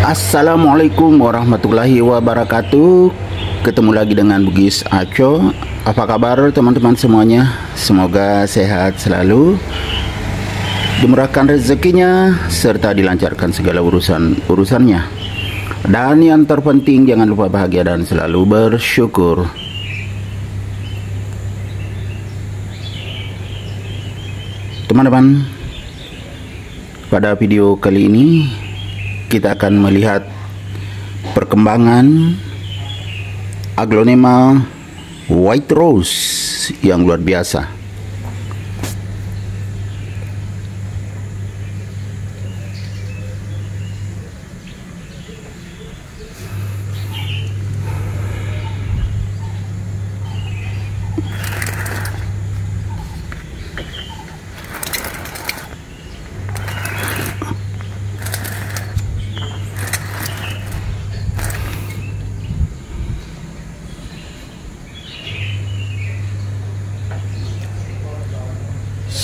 Assalamualaikum warahmatullahi wabarakatuh. Ketemu lagi dengan Bugis Aco. Apa kabar teman-teman semuanya? Semoga sehat selalu, dimurahkan rezekinya, serta dilancarkan segala urusannya. Dan yang terpenting, jangan lupa bahagia dan selalu bersyukur. Teman-teman, pada video kali ini kita akan melihat perkembangan aglonema white rose yang luar biasa.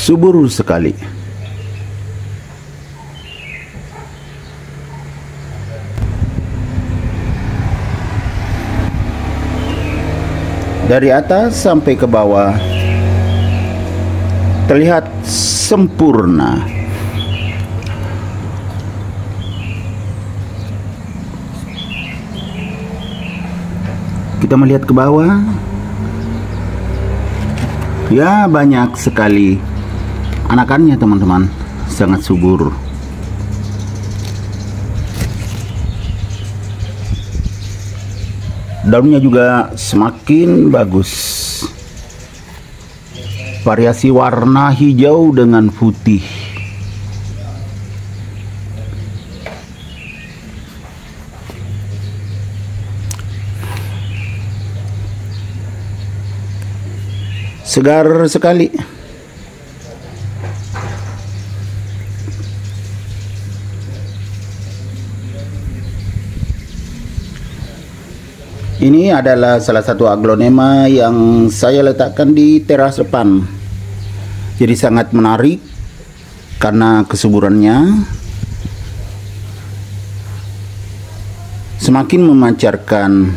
Subur sekali. Dari atas sampai ke bawah terlihat sempurna. Kita melihat ke bawah, ya banyak sekali anakannya teman-teman, sangat subur. Daunnya juga semakin bagus, variasi warna hijau dengan putih. Segar sekali. Ini adalah salah satu aglonema yang saya letakkan di teras depan. Jadi sangat menarik karena kesuburannya semakin memancarkan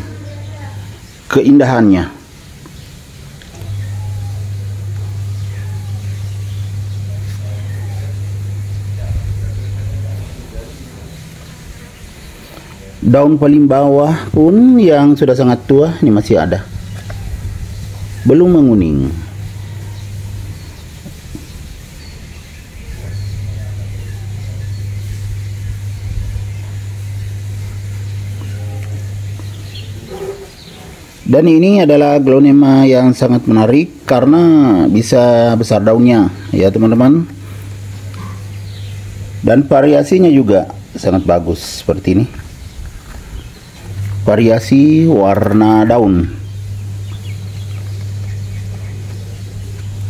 keindahannya. Daun paling bawah pun yang sudah sangat tua ini masih ada, belum menguning. Dan ini adalah aglonema yang sangat menarik karena bisa besar daunnya ya teman-teman. Dan variasinya juga sangat bagus seperti ini. Variasi warna daun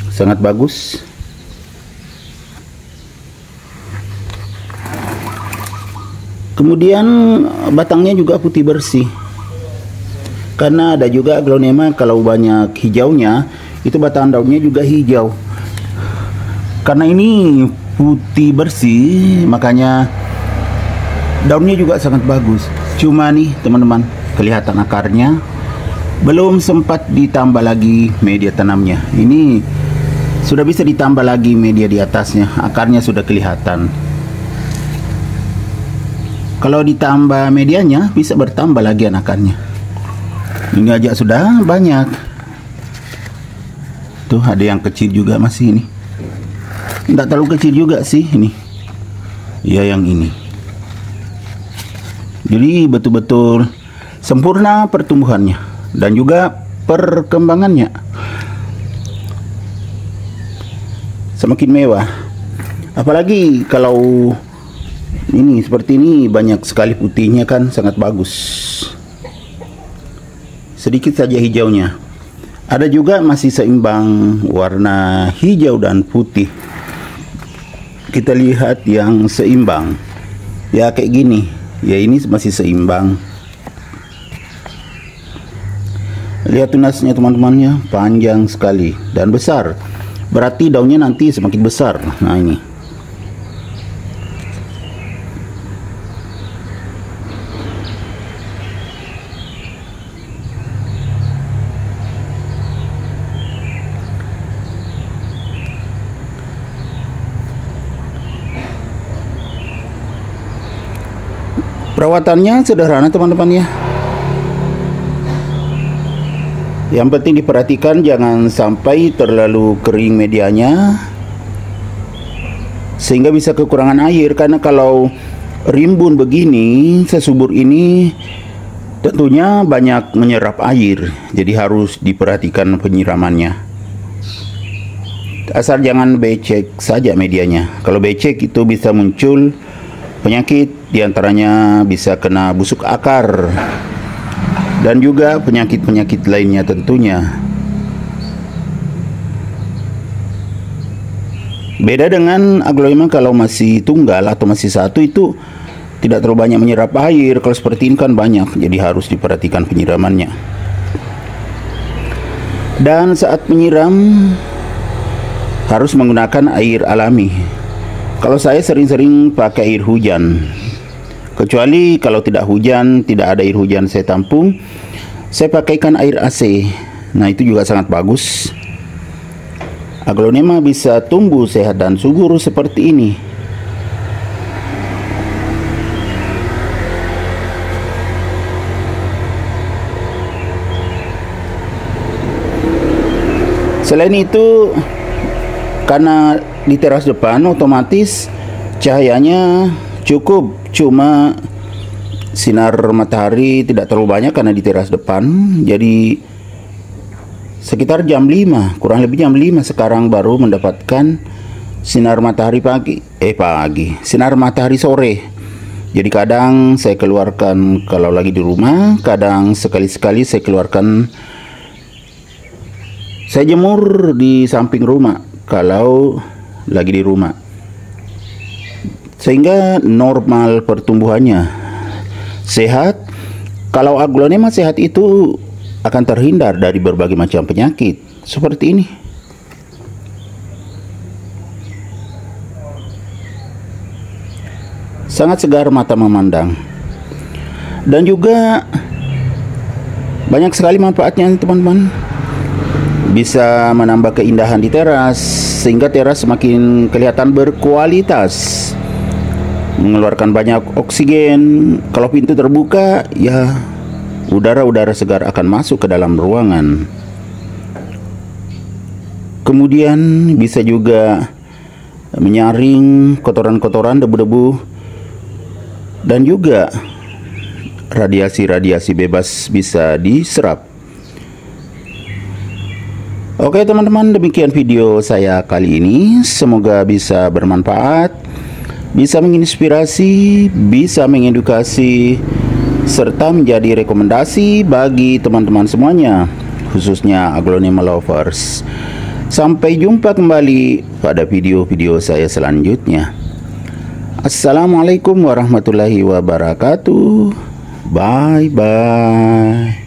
sangat bagus. Kemudian batangnya juga putih bersih, karena ada juga aglonema kalau banyak hijaunya itu batang daunnya juga hijau. Karena ini putih bersih, makanya daunnya juga sangat bagus. Cuma nih teman-teman, kelihatan akarnya belum sempat ditambah lagi media tanamnya. Ini sudah bisa ditambah lagi media di atasnya, akarnya sudah kelihatan. Kalau ditambah medianya bisa bertambah lagi anakannya. Ini aja sudah banyak. Tuh ada yang kecil juga masih ini. Tidak terlalu kecil juga sih ini. Ya yang ini. Jadi betul-betul sempurna pertumbuhannya dan juga perkembangannya. Semakin mewah. Apalagi kalau ini seperti ini, banyak sekali putihnya kan, sangat bagus. Sedikit saja hijaunya. Ada juga masih seimbang warna hijau dan putih. Kita lihat yang seimbang. Ya kayak gini. Ya ini masih seimbang. Lihat tunasnya teman-temannya, panjang sekali dan besar. Berarti daunnya nanti semakin besar. Nah ini. Perawatannya sederhana teman-teman ya. Yang penting diperhatikan jangan sampai terlalu kering medianya sehingga bisa kekurangan air, karena kalau rimbun begini, sesubur ini tentunya banyak menyerap air, jadi harus diperhatikan penyiramannya. Asal jangan becek saja medianya. Kalau becek itu bisa muncul penyakit, diantaranya bisa kena busuk akar dan juga penyakit-penyakit lainnya tentunya. Beda dengan aglonema kalau masih tunggal atau masih satu, itu tidak terlalu banyak menyerap air. Kalau seperti ini kan banyak, jadi harus diperhatikan penyiramannya. Dan saat menyiram harus menggunakan air alami. Kalau saya sering-sering pakai air hujan, kecuali kalau tidak hujan, tidak ada air hujan saya tampung, saya pakaikan air AC. Nah itu juga sangat bagus. Aglonema bisa tumbuh sehat dan subur seperti ini. Selain itu, karena di teras depan otomatis cahayanya cukup, cuma sinar matahari tidak terlalu banyak karena di teras depan. Jadi sekitar jam 5, kurang lebih jam 5 sekarang baru mendapatkan sinar matahari sinar matahari sore. Jadi kadang saya keluarkan kalau lagi di rumah, kadang sekali-sekali saya keluarkan, saya jemur di samping rumah kalau lagi di rumah, sehingga normal pertumbuhannya, sehat. Kalau aglonema sehat itu akan terhindar dari berbagai macam penyakit seperti ini. Sangat segar mata memandang, dan juga banyak sekali manfaatnya teman-teman. Bisa menambah keindahan di teras, sehingga teras semakin kelihatan berkualitas, mengeluarkan banyak oksigen. Kalau pintu terbuka, ya udara-udara segar akan masuk ke dalam ruangan. Kemudian bisa juga menyaring kotoran-kotoran, debu-debu, dan juga radiasi-radiasi bebas bisa diserap. Oke teman-teman, demikian video saya kali ini. Semoga bisa bermanfaat, bisa menginspirasi, bisa mengedukasi, serta menjadi rekomendasi bagi teman-teman semuanya, khususnya aglonema lovers. Sampai jumpa kembali pada video-video saya selanjutnya. Assalamualaikum warahmatullahi wabarakatuh. Bye-bye.